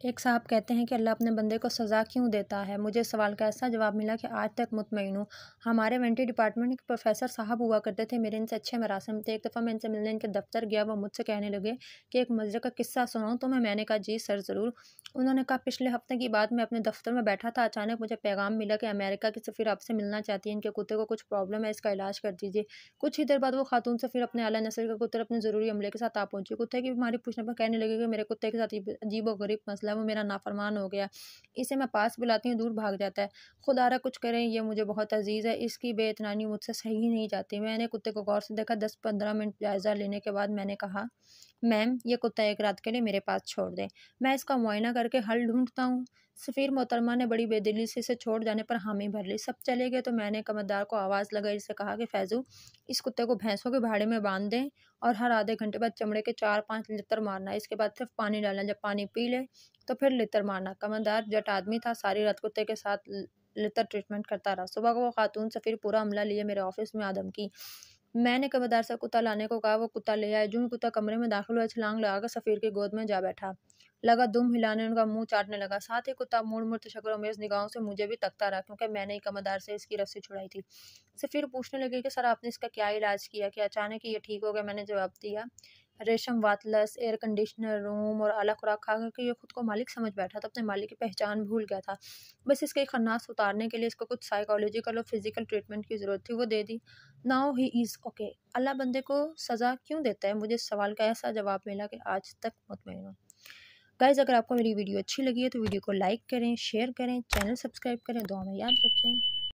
एक साहब कहते हैं कि अल्लाह अपने बंदे को सज़ा क्यों देता है। मुझे इस सवाल का ऐसा जवाब मिला कि आज तक मुतमईन हूँ। हमारे वेंटरी डिपार्टमेंट के प्रोफेसर साहब हुआ करते थे, मेरे इनसे अच्छे मरासिम थे। एक दफ़ा मैं इनसे मिलने इनके दफ्तर गया, वो मुझसे कहने लगे कि एक मज़े का किस्सा सुनाऊँ तुम्हें। मैंने कहा जी सर ज़रूर। उन्होंने कहा पिछले हफ्ते की बात, मैं अपने दफ्तर में बैठा था, अचानक मुझे पैगाम मिला कि अमेरिका की सफ़ीर आपसे मिलना चाहती है, इनके कुत्ते को कुछ प्रॉब्लम है, इसका इलाज कर दीजिए। कुछ ही देर बाद वो खातून सफ़ीर अपने आला नस्ल के कुत्ते अपने ज़रूरी अमले के साथ आ पहुंची। कुत्ते की बीमारी पूछने पर कहने लगे कि मेरे कुत्ते के साथ अजीब व गरीब मसला है, वो मेरा नाफरमान हो गया, इसे मैं पास बुलाती हूँ दूर भाग जाता है। खुदारा कुछ करें, ये मुझे बहुत अजीज़ है, इसकी बेइतनानी मुझसे सही नहीं जाती। मैंने कुत्ते को गौर से देखा, 10-15 मिनट जायज़ा लेने के बाद मैंने कहा मैम ये कुत्ता एक रात के लिए मेरे पास छोड़ दें, मैं इसका मुआयना करके हल ढूंढता हूँ। सफ़ीर मोहतरमा ने बड़ी बेदिली से इसे छोड़ जाने पर हामी भर ली। सब चले गए तो मैंने कमरदार को आवाज़ लगाई, इससे कहा कि फैजू इस कुत्ते को भैंसों के भाड़े में बांध दें और हर आधे घंटे बाद चमड़े के 4-5 लितर मारना, इसके बाद सिर्फ पानी डालना, जब पानी पी ले तो फिर लितर मारना। कमरदार जट आदमी था, सारी रात कुत्ते के साथ लितर ट्रीटमेंट करता रहा। सुबह को वो खातून सफ़ीर पूरा अमला लिए मेरे ऑफिस में आदम की। मैंने कमरदार से कुत्ता लाने को कहा, वो कुत्ता ले आए। जो कुत्ता कमरे में दाखिल हुआ, छलांग लगाकर सफ़ीर की गोद में जा बैठा, लगा दुम हिलाने, उनका मुंह चाटने लगा। साथ ही कुत्ता मुड़ मुड़ तशक्कुर-अमेज़ निगाहों से मुझे भी तकता रहा, क्योंकि मैंने ही कमरदार से इसकी रस्सी छुड़ाई थी। सफ़ीर पूछने लगी कि सर आपने इसका क्या इलाज किया, कि अचानक ही ये ठीक हो गया। मैंने जवाब दिया रेशम वातलस, एयर कंडीशनर रूम और आला खुराक खा कर ये खुद को मालिक समझ बैठा था, अपने मालिक की पहचान भूल गया था। बस इसके खन्नास उतारने के लिए इसको कुछ साइकोलॉजिकल और फिजिकल ट्रीटमेंट की ज़रूरत थी, वो दे दी। Now he is okay. अल्लाह बंदे को सज़ा क्यों देता है, मुझे इस सवाल का ऐसा जवाब मिला कि आज तक मुतमईन हूँ। गाइज़ अगर आपको मेरी वीडियो अच्छी लगी है तो वीडियो को लाइक करें, शेयर करें, चैनल सब्सक्राइब करें, दुआ में याद रखें।